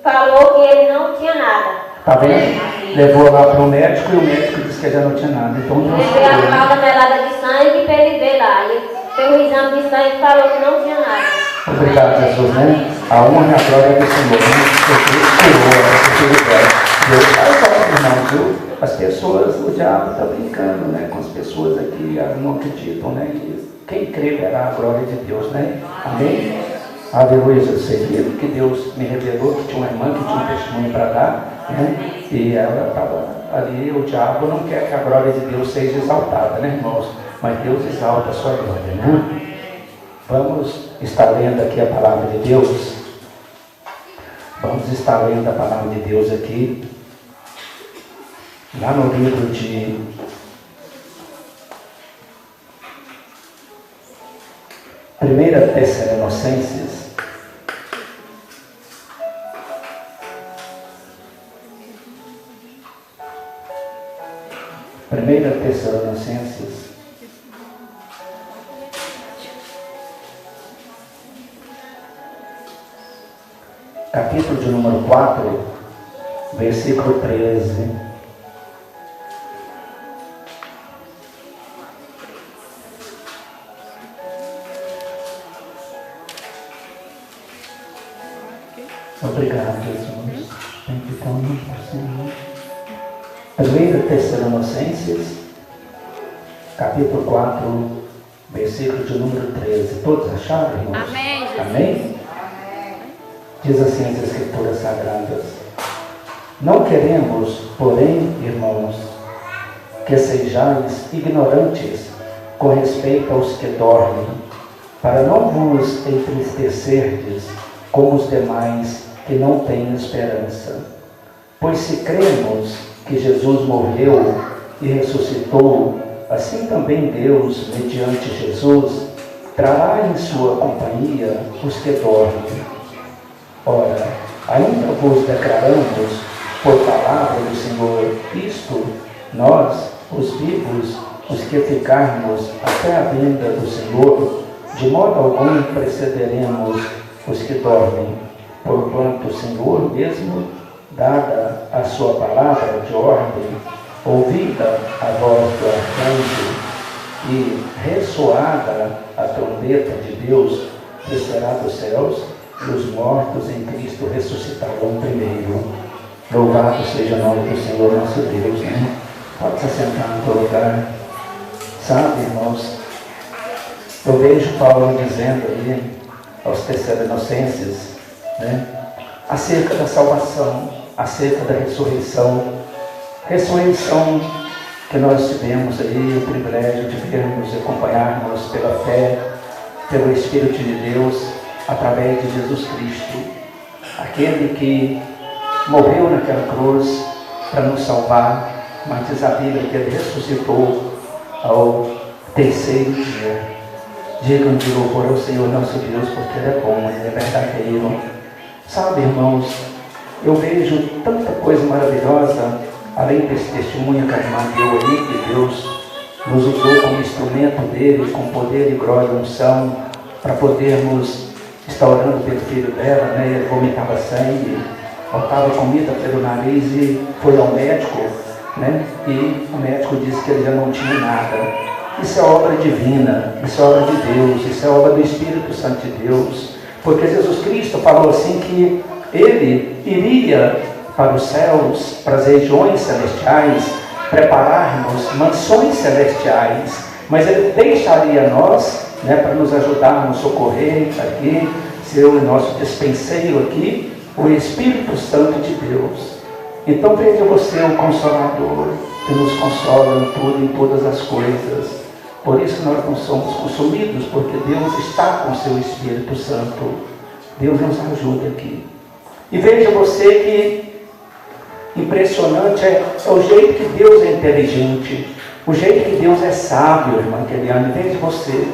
falou que ele não tinha nada. Tá vendo? Levou lá para o médico e o médico disse que já não tinha nada. Então Deus Levei a fralda melada de sangue para ele ver lá. Ele fez um exame de sangue e falou que não tinha nada. Obrigado, Jesus, né? A honra e a glória do Senhor, né? Deus faz, irmão, viu? As pessoas, o diabo está brincando, né? Com as pessoas aqui, elas não acreditam, né? Quem crê verá a glória de Deus, né? Amém? Aleluia, você viu que Deus me revelou que tinha uma irmã que tinha um testemunho para dar, né? E ela estava ali, o diabo não quer que a glória de Deus seja exaltada, né, irmãos? Mas Deus exalta a sua glória, né? Vamos estar lendo aqui a palavra de Deus. Vamos estar lendo a palavra de Deus aqui, lá no livro de Primeira Tessalonicenses. Primeira Tessalonicenses, capítulo de número 4, versículo 13. Obrigado, Jesus. Tem que estar muito por cima. Primeira Tessalonicenses, capítulo 4, versículo de número 13. Todos acharam, irmãos? Amém, Jesus. Amém? Diz assim as Escrituras Sagradas: não queremos, porém, irmãos, que sejais ignorantes com respeito aos que dormem, para não vos entristecerdes como os demais que não têm esperança. Pois se cremos que Jesus morreu e ressuscitou, assim também Deus, mediante Jesus, trará em sua companhia os que dormem. Ora, ainda vos declaramos por palavra do Senhor isto, nós, os vivos, os que ficarmos até a vinda do Senhor, de modo algum precederemos os que dormem, porquanto o Senhor mesmo, dada a sua palavra de ordem, ouvida a voz do arcanjo e ressoada a trombeta de Deus, descerá dos céus, e os mortos em Cristo ressuscitarão primeiro. Louvado seja o nome do Senhor nosso Deus, né? Pode se assentar no teu lugar. Sabe, irmãos, eu vejo Paulo dizendo aí aos Tessalonicenses, né, acerca da salvação, acerca da ressurreição que nós tivemos aí o privilégio de vermos e acompanharmos pela fé, pelo Espírito de Deus, através de Jesus Cristo, aquele que morreu naquela cruz para nos salvar, mas diz a Bíblia que ele ressuscitou ao terceiro dia. Digam de louvor ao Senhor nosso Deus, porque Ele é bom, Ele é verdadeiro. Sabe, irmãos, eu vejo tanta coisa maravilhosa, além desse testemunho que a irmã deu aí, que Deus nos usou como instrumento dele, com poder e glória e unção, para podermos estar orando pelo filho dela, né? Ele vomitava sangue, faltava comida pelo nariz e foi ao médico, né? E o médico disse que ele já não tinha nada. Isso é obra divina, isso é obra de Deus, isso é obra do Espírito Santo de Deus, porque Jesus Cristo falou assim que Ele iria para os céus, para as regiões celestiais, preparar-nos mansões celestiais, mas Ele deixaria nós, né, para nos ajudar, nos socorrer aqui, ser o nosso dispenseiro aqui, o Espírito Santo de Deus. Então veja você o Consolador, que nos consola em tudo, em todas as coisas. Por isso nós não somos consumidos, porque Deus está com o seu Espírito Santo. Deus nos ajuda aqui. E veja você que impressionante é o jeito que Deus é inteligente, o jeito que Deus é sábio, irmã Keliane. Veja você.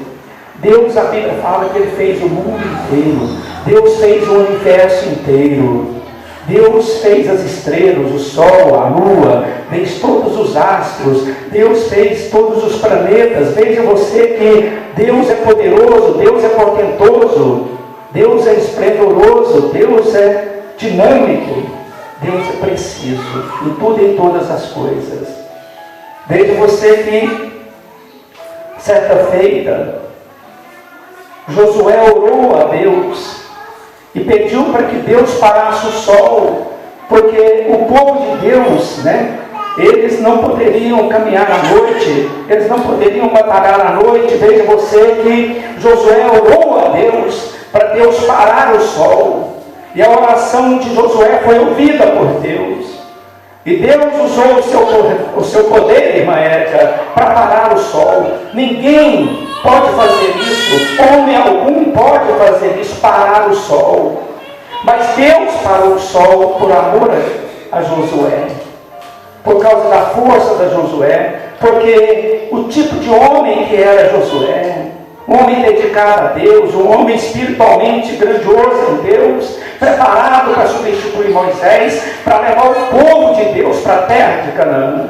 Deus, a Bíblia fala que Ele fez o mundo inteiro. Deus fez o universo inteiro. Deus fez as estrelas, o sol, a lua, fez todos os astros, Deus fez todos os planetas. Veja você que Deus é poderoso, Deus é portentoso, Deus é esplendoroso, Deus é dinâmico. Deus é preciso em tudo e em todas as coisas. Veja você que, certa feita, Josué orou a Deus e pediu para que Deus parasse o sol, porque o povo de Deus, eles não poderiam caminhar à noite, eles não poderiam batalhar à noite. Veja você que Josué orou a Deus para Deus parar o sol, e a oração de Josué foi ouvida por Deus. E Deus usou o seu poder, irmã Érica, para parar o sol. Ninguém pode fazer isso, homem algum pode fazer isso, parar o sol. Mas Deus parou o sol por amor a Josué, por causa da força de Josué, porque o tipo de homem que era Josué, um homem dedicado a Deus, um homem espiritualmente grandioso em Deus, preparado para substituir Moisés, para levar o povo de Deus para a terra de Canaã.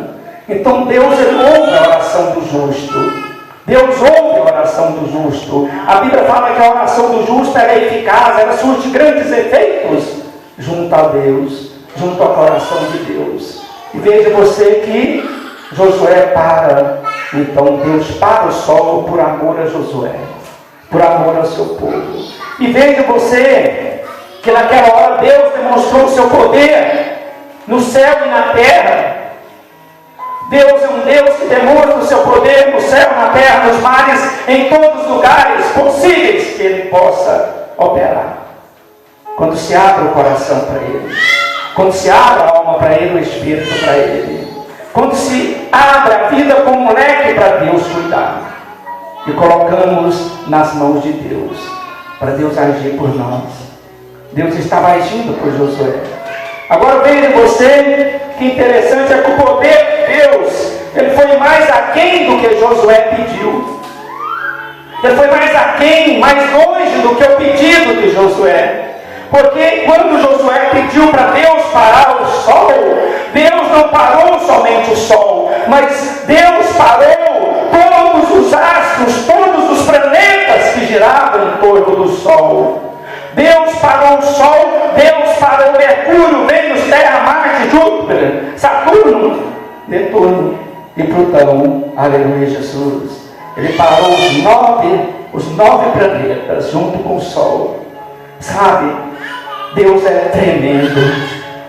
Então Deus ouve a oração do justo. Deus ouve a oração do justo. A Bíblia fala que a oração do justo é eficaz, ela surte grandes efeitos junto a Deus, junto ao coração de Deus. E veja você que Josué para. Então Deus para o sol por amor a Josué, por amor ao seu povo. E veja você que naquela hora Deus demonstrou o seu poder no céu e na terra. Deus é um Deus que demonstra o seu poder no céu, na terra, nos mares, em todos os lugares possíveis que Ele possa operar. Quando se abre o coração para Ele, quando se abre a alma para Ele, o Espírito para Ele, quando se abre a vida como um leque para Deus cuidar, e colocamos nas mãos de Deus, para Deus agir por nós. Deus estava agindo por Josué. Agora veja você, que interessante é que o poder de Deus, ele foi mais aquém do que Josué pediu. Ele foi mais aquém, mais longe do que o pedido de Josué. Porque quando Josué pediu para Deus parar o sol, Deus não parou somente o sol, mas Deus parou todos os astros, todos os planetas que giravam em torno do sol. Deus parou o sol, Deus parou Mercúrio, Vênus, Terra, Marte, Júpiter, Saturno, Netuno e Plutão. Aleluia, Jesus. Ele parou os nove planetas junto com o sol. Sabe, Deus é tremendo.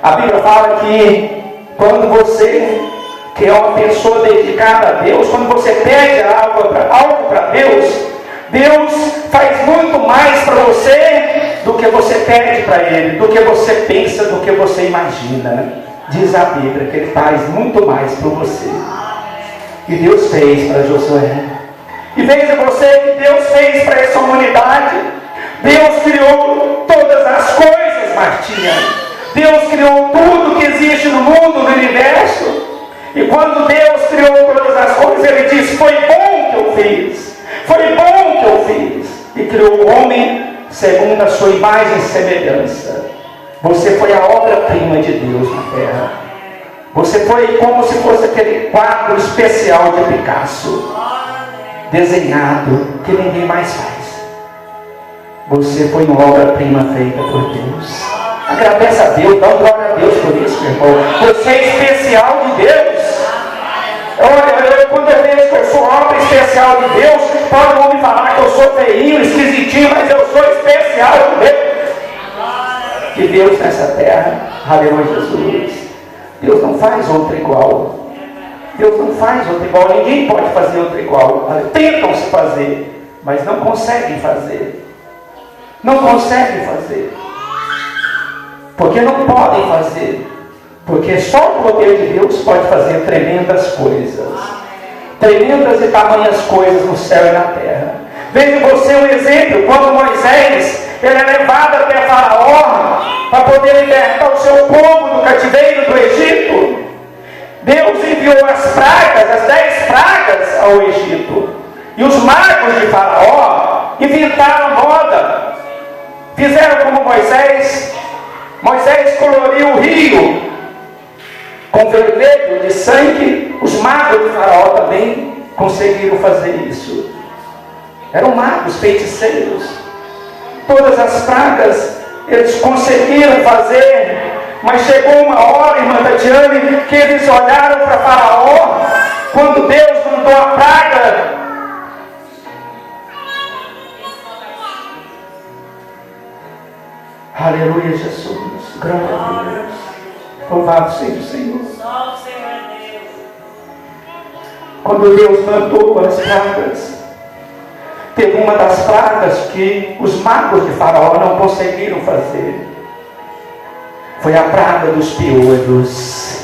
A Bíblia fala que quando você, que é uma pessoa dedicada a Deus, quando você pede algo para Deus, Deus faz muito mais para você do que você pede para Ele, do que você pensa, do que você imagina. Diz a Bíblia que Ele faz muito mais por você. E Deus fez para Josué. E veja você que Deus fez para essa humanidade. Deus criou todas as coisas, Martinha. Deus criou tudo que existe no mundo, no universo. E quando Deus criou todas as coisas, Ele disse: foi bom que eu fiz. Foi bom que eu fiz. E criou o homem segundo a sua imagem e semelhança. Você foi a obra-prima de Deus na terra. Você foi como se fosse aquele quadro especial de Picasso, desenhado, que ninguém mais faz. Você foi uma obra-prima feita por Deus. Agradeça a Deus, dá glória a Deus por isso, meu irmão. Você é especial de Deus. Olha, quando eu vejo que eu sou obra especial de Deus, pode não me falar que eu sou feinho, esquisitinho, mas eu sou especial de Deus. Que Deus nessa terra, aleluia, Jesus. Deus não faz outro igual. Deus não faz outro igual. Ninguém pode fazer outro igual. Tentam se fazer, mas não conseguem fazer. Não conseguem fazer. Porque não podem fazer. Porque só o poder de Deus pode fazer tremendas coisas. Tremendas e tamanhas coisas no céu e na terra. Veja você um exemplo, quando Moisés ele é levado até Faraó para poder libertar o seu povo do cativeiro do Egito. Deus enviou as pragas, as 10 pragas ao Egito. E os magos de Faraó inventaram moda. Fizeram como Moisés. Moisés coloriu o rio com vermelho de sangue. Os magos de Faraó também conseguiram fazer isso. Eram magos, feiticeiros. Todas as pragas Eles conseguiram fazer, mas chegou uma hora, irmã Tatiane, que eles olharam para Faraó, quando Deus mandou a praga. Aleluia, Jesus. Glória a Deus. Louvado seja o Senhor. Quando Deus mandou as pragas, teve uma das pragas que os magos de Faraó não conseguiram fazer. Foi a praga dos piolhos.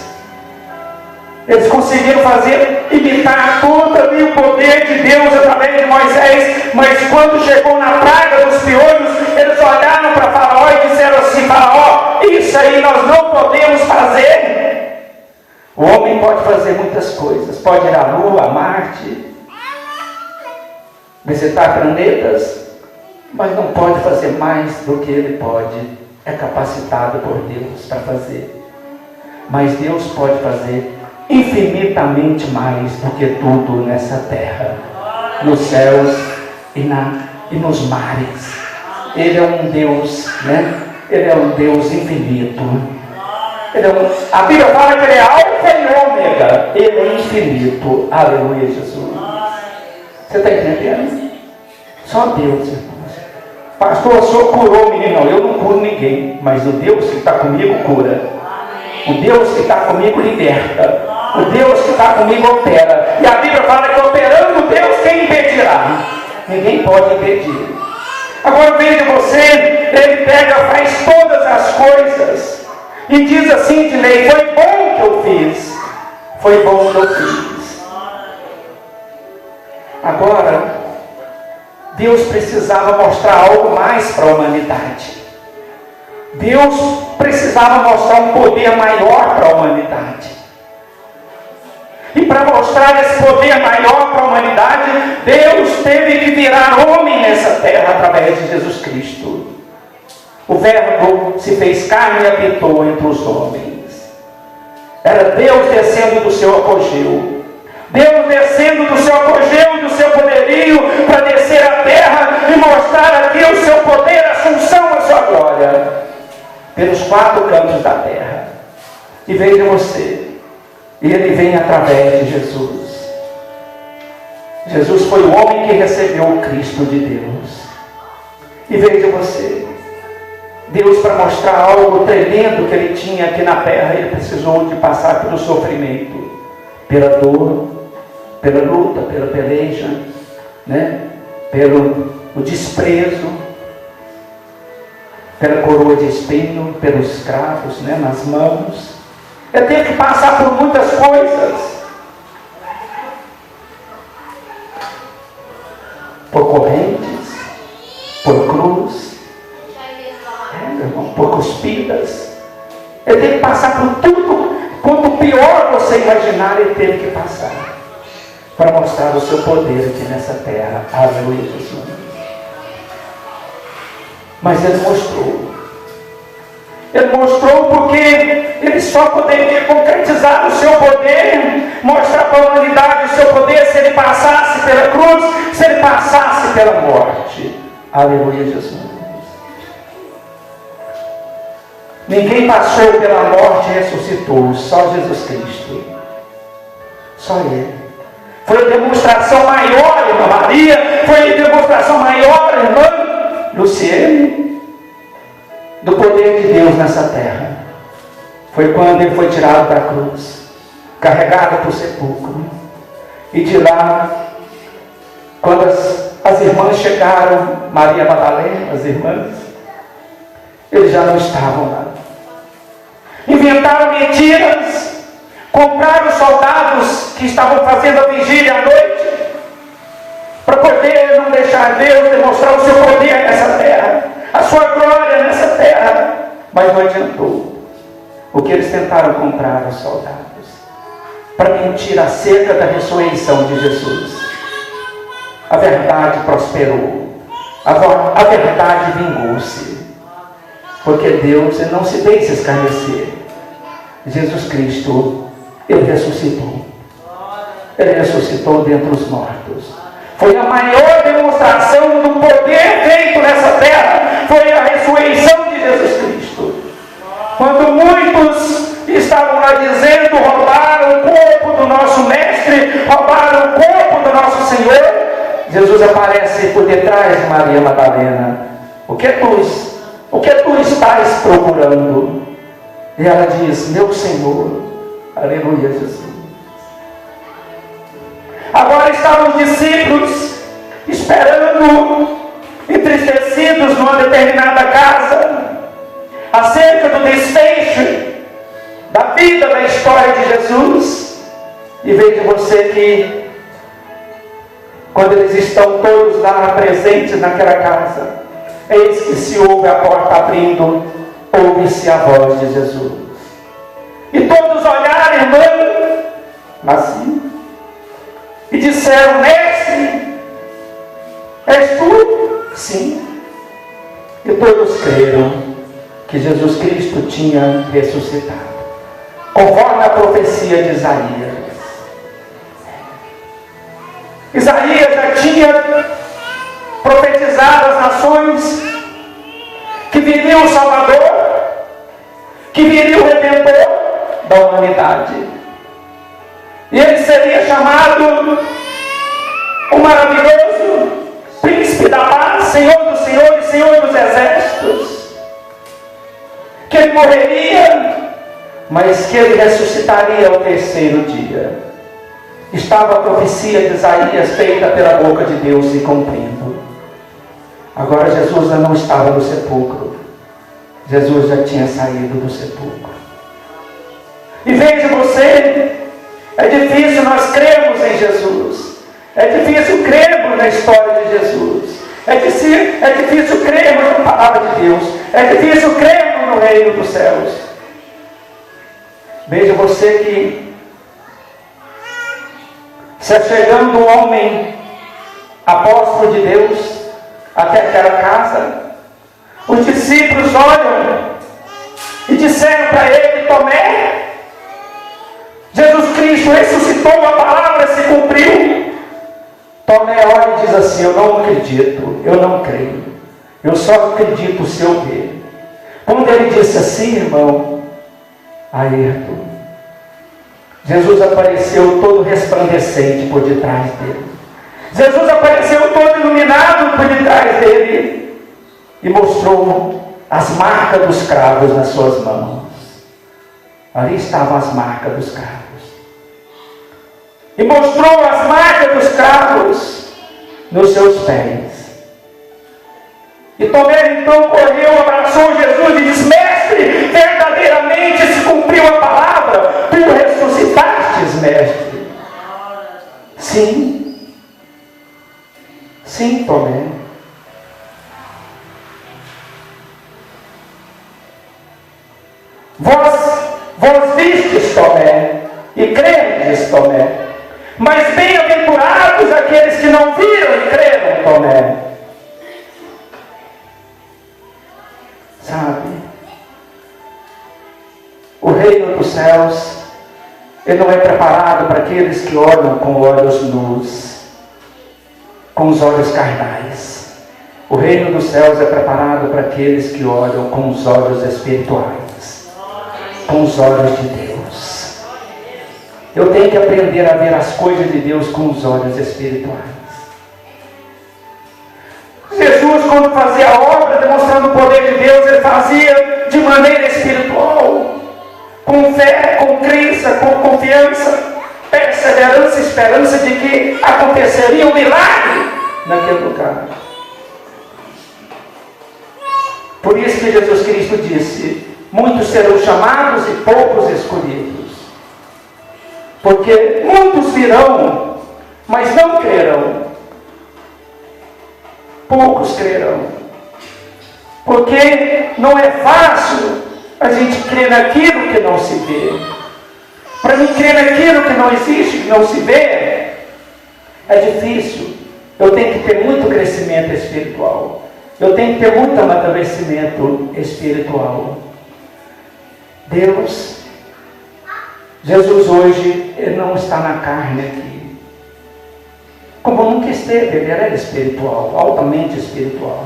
Eles conseguiram fazer, imitar todo ali o poder de Deus através de Moisés, mas quando chegou na praga dos piolhos, eles olharam para Faraó e disseram assim: Faraó, isso aí nós não podemos fazer. O homem pode fazer muitas coisas, pode ir à Lua, a Marte, visitar planetas, mas não pode fazer mais do que ele pode, é capacitado por Deus para fazer. Mas Deus pode fazer infinitamente mais do que tudo nessa terra, nos céus e nos mares. Ele é um Deus, né? Ele é um Deus infinito. A Bíblia fala que ele é alfa e ômega. Ele é infinito. Aleluia, Jesus. Você está entendendo? Só Deus, irmãos. Pastor, o senhor curou o menino. Não, eu não curo ninguém, mas o Deus que está comigo cura. O Deus que está comigo liberta. O Deus que está comigo opera. E a Bíblia fala que operando Deus, quem impedirá? Ninguém pode impedir. Agora veja você, ele pega, faz todas as coisas e diz assim de lei: foi bom que eu fiz. Foi bom que eu fiz. Agora, Deus precisava mostrar algo mais para a humanidade. Deus precisava mostrar um poder maior para a humanidade. E para mostrar esse poder maior para a humanidade, Deus teve que virar homem nessa terra através de Jesus Cristo. O Verbo se fez carne e habitou entre os homens. Era Deus descendo do seu apogeu. Deus descendo do seu apogeu, do seu poderio, para descer à terra e mostrar aqui o seu poder, a assunção, a sua glória, pelos quatro cantos da terra. E veja você, e ele vem através de Jesus. Jesus foi o homem que recebeu o Cristo de Deus. E veja você, Deus, para mostrar algo tremendo que ele tinha aqui na terra, ele precisou de passar pelo sofrimento, pela dor, pela luta, pela peleja, né? Pelo desprezo, pela coroa de espinho, pelos cravos, né? Nas mãos. Ele teve que passar por muitas coisas, por correntes, por cruz, por cuspidas. Ele teve que passar por tudo. Quanto pior você imaginar, ele teve que passar para mostrar o seu poder aqui nessa terra. Aleluia, Jesus. Mas ele mostrou. Ele mostrou porque ele só poderia concretizar o seu poder, mostrar para a humanidade o seu poder se ele passasse pela cruz, se ele passasse pela morte. Aleluia, Jesus. Ninguém passou pela morte e ressuscitou, só Jesus Cristo. Só Ele. Foi a demonstração maior, irmã Maria, foi a demonstração maior, irmã Luciene, do poder de Deus nessa terra. Foi quando ele foi tirado da cruz, carregado para o sepulcro, e de lá, quando as irmãs chegaram, Maria Madalena, as irmãs, eles já não estavam lá. Inventaram mentiras, compraram soldados que estavam fazendo a vigília à noite, para poder não deixar Deus demonstrar o seu poder nessa terra, a sua glória nessa terra. Mas não adiantou. O que eles tentaram comprar os soldados para mentir acerca da ressurreição de Jesus. A verdade prosperou, a verdade vingou-se, porque Deus não se deixa escarnecer. Jesus Cristo, Ele ressuscitou. Ele ressuscitou dentre os mortos. Foi a maior demonstração do poder feito nessa terra foi a ressurreição de Jesus Cristo. Quando muitos estavam lá dizendo: roubaram o corpo do nosso mestre, roubaram o corpo do nosso Senhor, Jesus aparece por detrás de Maria Madalena. O que tu estás procurando? E ela diz: meu Senhor. Aleluia, Jesus. Agora estavam os discípulos esperando, entristecidos, numa determinada casa, acerca do desfecho da vida, da história de Jesus. E veja você que, quando eles estão todos lá presentes naquela casa, eis que se ouve a porta abrindo, ouve-se a voz de Jesus. E todos olharam, irmão, assim, e disseram: mestre, és tu? Sim. E todos creram que Jesus Cristo tinha ressuscitado, conforme a profecia de Isaías. Isaías já tinha profetizado às nações que viria o Salvador, que viria o Redentor da humanidade. E ele seria chamado o maravilhoso Príncipe da Paz, Senhor dos Senhores, Senhor dos Exércitos. Que ele morreria, mas que ele ressuscitaria ao terceiro dia. Estava a profecia de Isaías feita pela boca de Deus se cumprindo. Agora Jesus já não estava no sepulcro. Jesus já tinha saído do sepulcro. E veja você, é difícil nós crermos em Jesus. É difícil crermos na história de Jesus. É difícil crermos na palavra de Deus. É difícil crermos no reino dos céus. Veja você que, se achegando um homem apóstolo de Deus até aquela casa, os discípulos olham e disseram para ele: Tomé, Jesus Cristo ressuscitou, a palavra se cumpriu. Tomé olha e diz assim: eu não acredito, eu não creio, eu só acredito se eu ver. Quando ele disse assim, irmão, Ayrton, Jesus apareceu todo resplandecente por detrás dele. Jesus apareceu todo iluminado por detrás dele e mostrou as marcas dos cravos nas suas mãos. Ali estavam as marcas dos cravos. E mostrou as marcas dos cravos nos seus pés. E Tomé então correu, abraçou Jesus e disse: mestre, verdadeiramente se cumpriu a palavra, tu ressuscitastes, mestre. Sim, sim, Tomé. Vós vistes, Tomé, e credes, Tomé. Mas bem-aventurados aqueles que não viram e creram, Tomé. Sabe, o reino dos céus, ele não é preparado para aqueles que olham com olhos nus, com os olhos carnais. O reino dos céus é preparado para aqueles que olham com os olhos espirituais, com os olhos de Deus. Eu tenho que aprender a ver as coisas de Deus com os olhos espirituais. Jesus, quando fazia a obra, demonstrando o poder de Deus, ele fazia de maneira espiritual, com fé, com crença, com confiança, perseverança, esperança de que aconteceria um milagre naquele lugar. Por isso que Jesus Cristo disse: muitos serão chamados e poucos escolhidos. Porque muitos virão, mas não crerão. Poucos crerão. Porque não é fácil a gente crer naquilo que não se vê. Para mim crer naquilo que não existe, que não se vê, é difícil. Eu tenho que ter muito crescimento espiritual. Eu tenho que ter muito amadurecimento espiritual. Deus, Jesus hoje, ele não está na carne aqui. Como nunca esteve, ele era espiritual, altamente espiritual.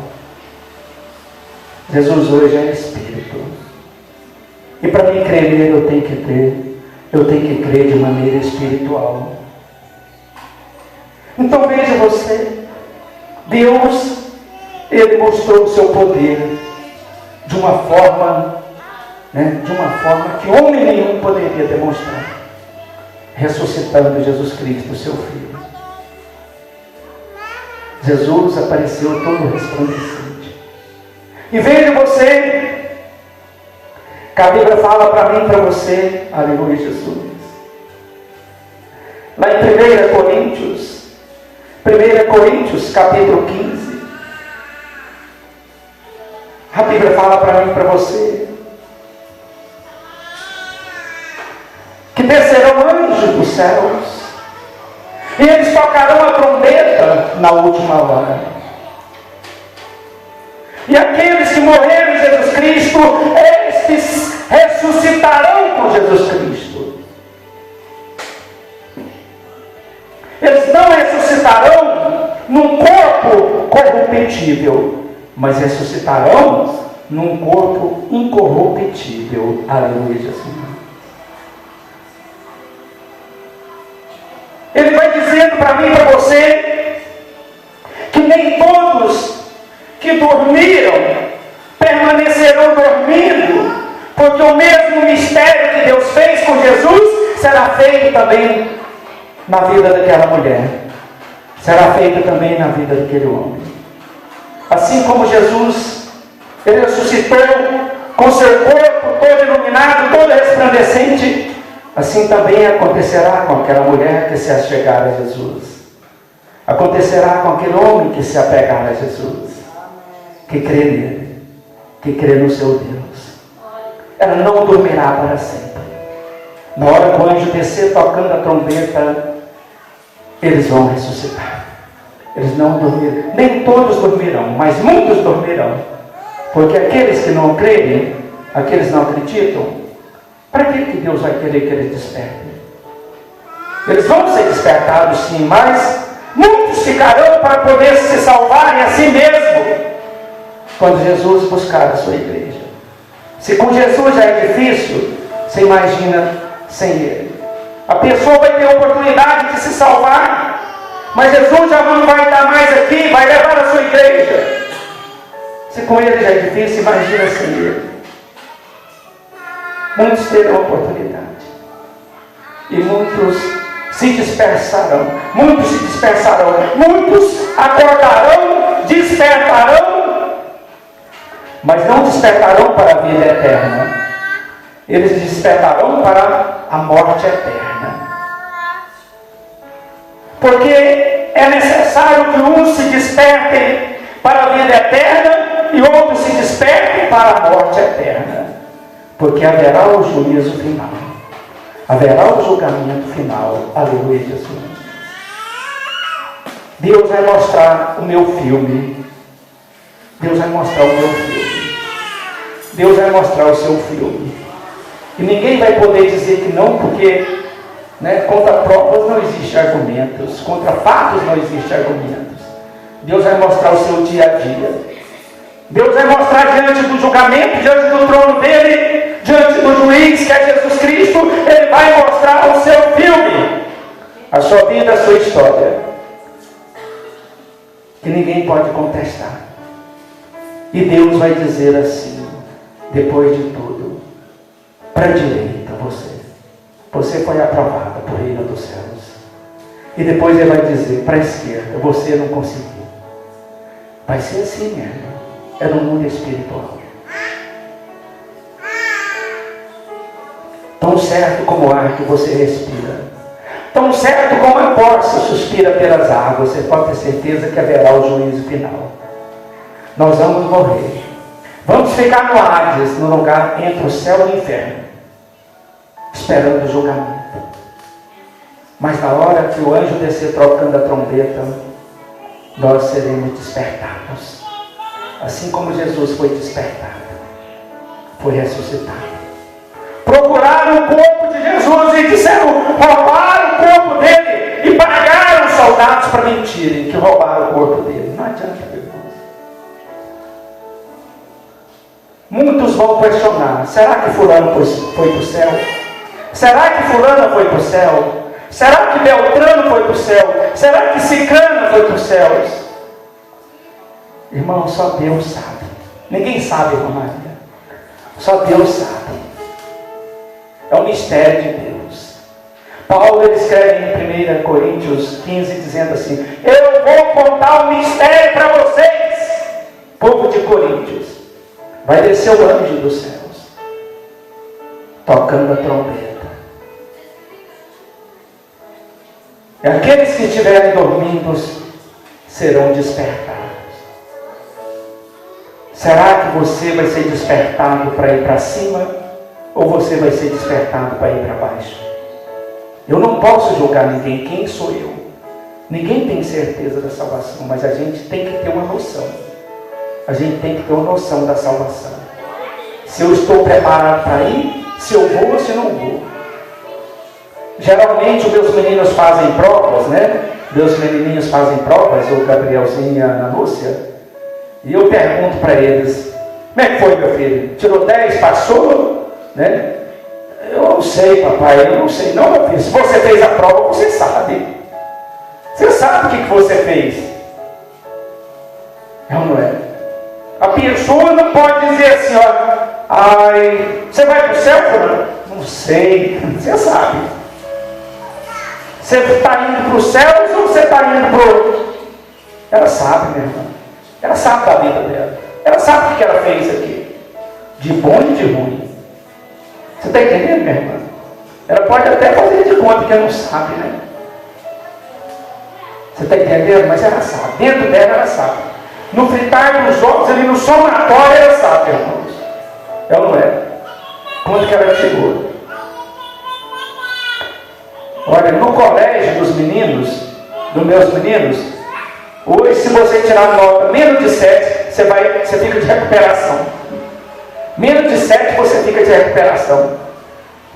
Jesus hoje é Espírito. E para mim crer nele eu tenho que crer de maneira espiritual. Então veja você, Deus, Ele mostrou o seu poder de uma forma que homem nenhum poderia demonstrar, ressuscitando Jesus Cristo, seu Filho. Jesus apareceu todo resplandecente. E veja você, que a Bíblia fala para mim e para você, aleluia, Jesus. Lá em 1 Coríntios, capítulo 15, a Bíblia fala para mim e para você, que descerão anjos dos céus, e eles tocarão a trombeta na última hora. E aqueles que morreram em Jesus Cristo, estes ressuscitarão com Jesus Cristo. Eles não ressuscitarão num corpo corruptível, mas ressuscitarão num corpo incorruptível. Aleluia, Jesus. Ele vai dizendo para mim e para você que nem todos que dormiram permanecerão dormindo, porque o mesmo mistério que Deus fez com Jesus será feito também na vida daquela mulher, será feito também na vida daquele homem. Assim como Jesus, Ele ressuscitou com seu corpo todo iluminado, todo resplandecente, assim também acontecerá com aquela mulher que se achegar a Jesus. Acontecerá com aquele homem que se apegar a Jesus, que crê nele, que crê no seu Deus. Ela não dormirá para sempre. Na hora que o anjo descer tocando a trombeta, eles vão ressuscitar. Eles não dormirão. Nem todos dormirão, mas muitos dormirão. Porque aqueles que não creem, aqueles que não acreditam, para que Deus vai querer que eles despertem? Eles vão ser despertados sim, mas muitos ficarão para poder se salvarem a si mesmo, quando Jesus buscar a sua igreja. Se com Jesus já é difícil, você imagina sem Ele. A pessoa vai ter a oportunidade de se salvar, mas Jesus já não vai estar mais aqui, vai levar a sua igreja. Se com Ele já é difícil, imagina sem Ele. Muitos terão a oportunidade. E muitos se dispersarão. Muitos se dispersarão. Muitos acordarão, despertarão, mas não despertarão para a vida eterna. Eles despertarão para a morte eterna. Porque é necessário que uns se despertem para a vida eterna e outros se despertem para a morte eterna. Porque haverá o juízo final. Haverá o julgamento final. Aleluia, Jesus. Deus vai mostrar o meu filme. Deus vai mostrar o meu filme. Deus vai mostrar o seu filme. E ninguém vai poder dizer que não, porque contra provas não existe argumentos. Contra fatos não existe argumentos. Deus vai mostrar o seu dia a dia. Deus vai mostrar diante do julgamento, diante do trono dele, diante do juiz que é Jesus Cristo. Ele vai mostrar o seu filme, a sua vida, a sua história, que ninguém pode contestar. E Deus vai dizer assim, depois de tudo: para a direita você foi aprovada por Reino dos Céus. E depois Ele vai dizer: para a esquerda você não conseguiu. Vai ser assim mesmo. É no mundo espiritual. Tão certo como o ar que você respira, tão certo como a corça suspira pelas águas, você pode ter certeza que haverá o juízo final. Nós vamos morrer. Vamos ficar no Hades, no lugar entre o céu e o inferno, esperando o julgamento. Mas na hora que o anjo descer trocando a trombeta, nós seremos despertados. Assim como Jesus foi despertado, foi ressuscitado. Procuraram o corpo de Jesus e disseram: roubaram o corpo dele. E pagaram os soldados para mentirem que roubaram o corpo dele. Não adianta, irmãos. vão questionar: será que fulano foi para o céu? Será que fulana foi para o céu? Será que Beltrano foi para o céu? Será que Cicrana foi para os céus? Irmão, só Deus sabe. Ninguém sabe, irmã Maria. Só Deus sabe. É um mistério de Deus. Paulo ele escreve em 1 Coríntios 15, dizendo assim: eu vou contar um mistério para vocês, povo de Coríntios. Vai descer o anjo dos céus, tocando a trombeta. E aqueles que estiverem dormindo serão despertados. Será que você vai ser despertado para ir para cima? Ou você vai ser despertado para ir para baixo? Eu não posso julgar ninguém. Quem sou eu? Ninguém tem certeza da salvação, mas a gente tem que ter uma noção. A gente tem que ter uma noção da salvação. Se eu estou preparado para ir, se eu vou ou se não vou. Geralmente os meus meninos fazem provas, né? Meus menininhos fazem provas, o Gabrielzinho e a Ana Lúcia. E eu pergunto para eles: como é que foi, meu filho? Tirou 10, passou? Né? Eu não sei, papai, eu não sei. Não, meu filho, se você fez a prova, você sabe. Você sabe o que você fez. É ou não é? A pessoa não pode dizer assim: ó, ai, você vai para o céu, fulano? Não sei, você sabe. Você está indo para os céus ou você está indo para o... Ela sabe, minha irmã. Ela sabe da vida dela. Ela sabe o que ela fez aqui. De bom e de ruim. Você está entendendo, minha irmã? Ela pode até fazer de conta que ela não sabe, né? Você está entendendo? Mas ela sabe. Dentro dela ela sabe. No fritar dos ovos, ali no somatório, ela sabe, irmãos. Ela não é. Quanto que ela chegou? Olha, no colégio dos meninos, dos meus meninos, hoje, se você tirar nota menos de 7, você fica de recuperação. Menos de 7 você fica de recuperação.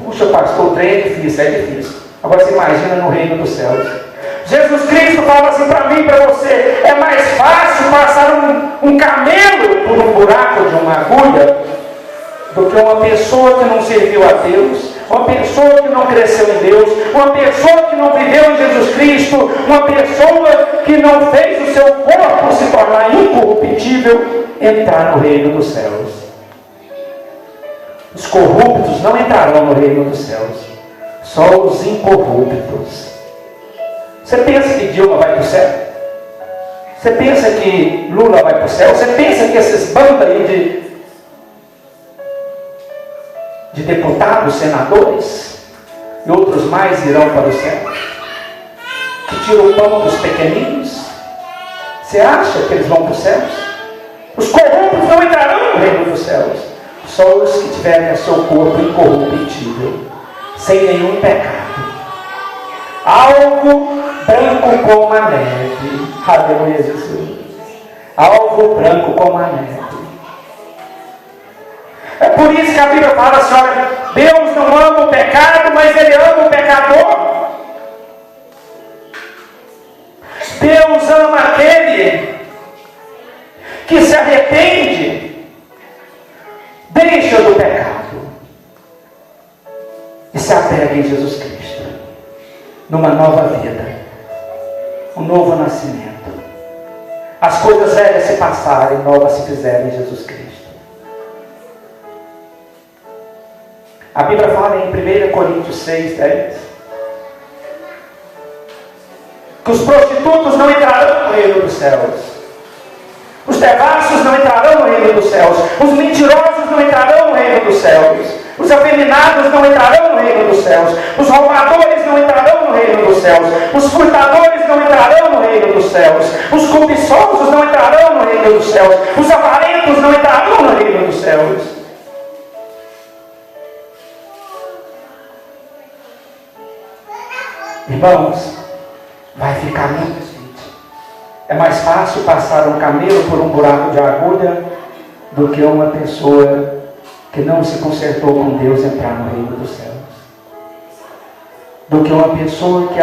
Puxa, pastor, o trem é difícil. Agora você imagina no reino dos céus. Jesus Cristo fala assim para mim e para você: é mais fácil passar um camelo por um buraco de uma agulha do que uma pessoa que não serviu a Deus, uma pessoa que não cresceu em Deus, uma pessoa que não viveu em Jesus Cristo, uma pessoa que não fez o seu corpo se tornar incorruptível, entrar no reino dos céus. Os corruptos não entrarão no reino dos céus, só os incorruptos. Você pensa que Dilma vai para o céu? Você pensa que Lula vai para o céu? Você pensa que esses bandos aí de deputados, senadores e outros mais irão para o céu? Que tiram o pão dos pequeninos? Você acha que eles vão para os céus? Os corruptos não entrarão no reino dos céus, só os que tiverem o seu corpo incorruptível, sem nenhum pecado, algo branco como a neve. Aleluia, Jesus. Algo branco como a neve. É por isso que a Bíblia fala assim: olha, Deus não ama o pecado, mas Ele ama o pecador. Deus ama aquele que se arrepende, deixa do pecado e se apega em Jesus Cristo, numa nova vida, um novo nascimento. As coisas velhas se passaram e novas se fizeram em Jesus Cristo. A Bíblia fala em 1 Coríntios 6, 10, que os prostitutos não entrarão no reino dos céus, os devassos não entrarão no reino dos céus, os mentirosos não entrarão no reino dos céus, os afeminados não entrarão no reino dos céus, os roubadores não entrarão no reino dos céus, os furtadores não entrarão no reino dos céus, os cobiçosos não entrarão no reino dos céus, os avarentos não entrarão no reino dos céus. Irmãos, vai ficar muita gente. É mais fácil passar um camelo por um buraco de agulha do que uma pessoa que não se consertou com Deus entrar no reino dos céus. Do que uma pessoa que